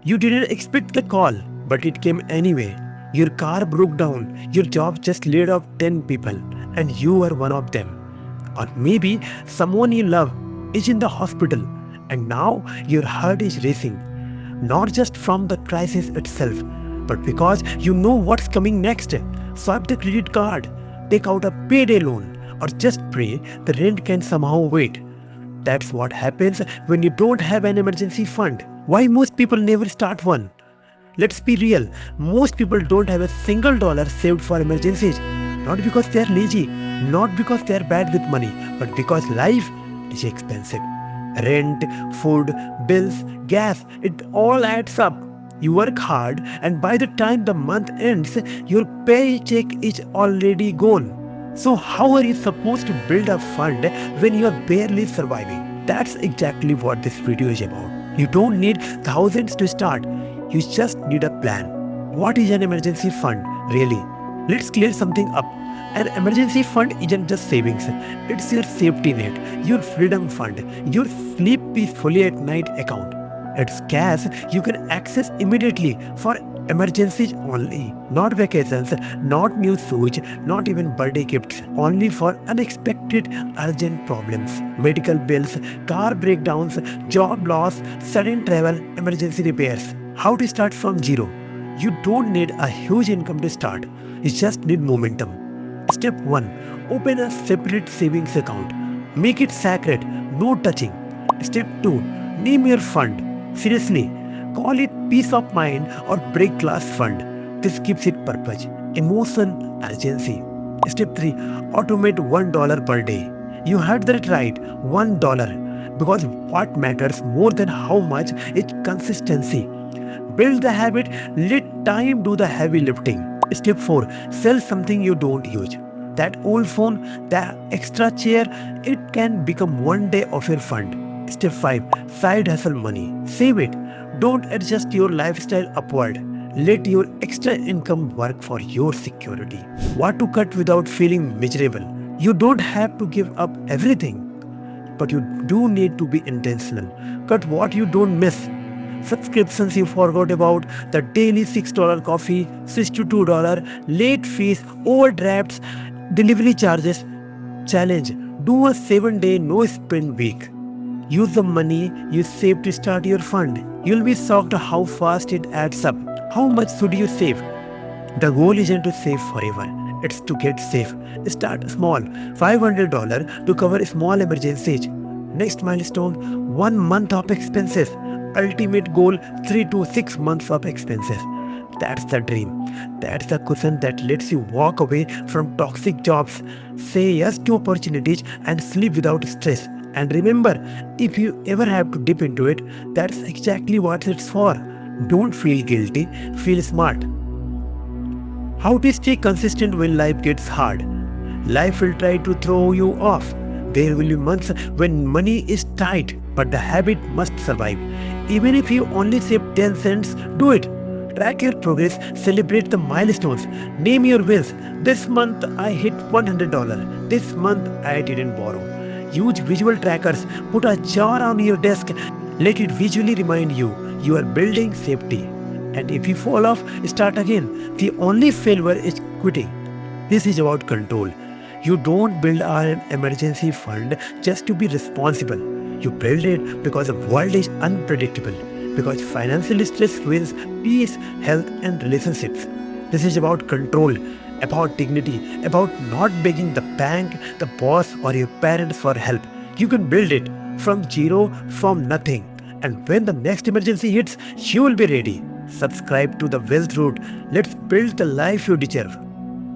You didn't expect the call, but it came anyway. Your car broke down, your job just laid off 10 people, and you were one of them. Or maybe someone you love is in the hospital, and now your heart is racing. Not just from the crisis itself, but because you know what's coming next. Swipe the credit card, take out a payday loan, or just pray the rent can somehow wait. That's what happens when you don't have an emergency fund. Why most people never start one? Let's be real, most people don't have a single dollar saved for emergencies. Not because they are lazy, not because they are bad with money, but because life is expensive. Rent, food, bills, gas, it all adds up. You work hard, and by the time the month ends, your paycheck is already gone. So, how are you supposed to build a fund when you are barely surviving? That's exactly what this video is about. You don't need thousands to start, you just need a plan. What is an emergency fund, really? Let's clear something up. An emergency fund isn't just savings, it's your safety net, your freedom fund, your sleep peacefully at night account. It's cash you can access immediately for emergencies only. Not vacations, not new shoes, not even birthday gifts. Only for unexpected urgent problems. Medical bills, car breakdowns, job loss, sudden travel, emergency repairs. How to start from zero? You don't need a huge income to start. You just need momentum. Step 1. Open a separate savings account. Make it sacred, no touching. Step 2. Name your fund. Seriously, call it peace of mind or break glass fund. This gives it purpose, emotion, urgency. Step 3. Automate $1 per day. You heard that right, $1. Because what matters more than how much is consistency. Build the habit, let time do the heavy lifting. Step 4. Sell something you don't use. That old phone, that extra chair, it can become one day of your fund. Step 5. Side hustle money. Save it. Don't adjust your lifestyle upward. Let your extra income work for your security. What to cut without feeling miserable? You don't have to give up everything, but you do need to be intentional. Cut what you don't miss. Subscriptions you forgot about, the daily $6 coffee, $62, late fees, overdrafts, delivery charges. Challenge. Do a 7-day no-spend week. Use the money you save to start your fund. You'll be shocked how fast it adds up. How much should you save? The goal isn't to save forever. It's to get safe. Start small. $500 to cover small emergencies. Next milestone, 1 month of expenses. Ultimate goal, 3 to 6 months of expenses. That's the dream. That's the cushion that lets you walk away from toxic jobs, say yes to opportunities, and sleep without stress. And remember, if you ever have to dip into it, that's exactly what it's for. Don't feel guilty, feel smart. How to stay consistent when life gets hard? Life will try to throw you off. There will be months when money is tight, but the habit must survive. Even if you only save 10 cents, do it. Track your progress, celebrate the milestones, name your wins. This month I hit $100. This month I didn't borrow. Use visual trackers, put a jar on your desk, let it visually remind you are building safety. And if you fall off, start again. The only failure is quitting. This is about control. You don't build an emergency fund just to be responsible. You build it because the world is unpredictable, because financial stress ruins peace, health, and relationships. This is about control, about dignity, about not begging the bank, the boss, or your parents for help. You can build it from zero, from nothing. And when the next emergency hits, you will be ready. Subscribe to the Wealth Route. Let's build the life you deserve.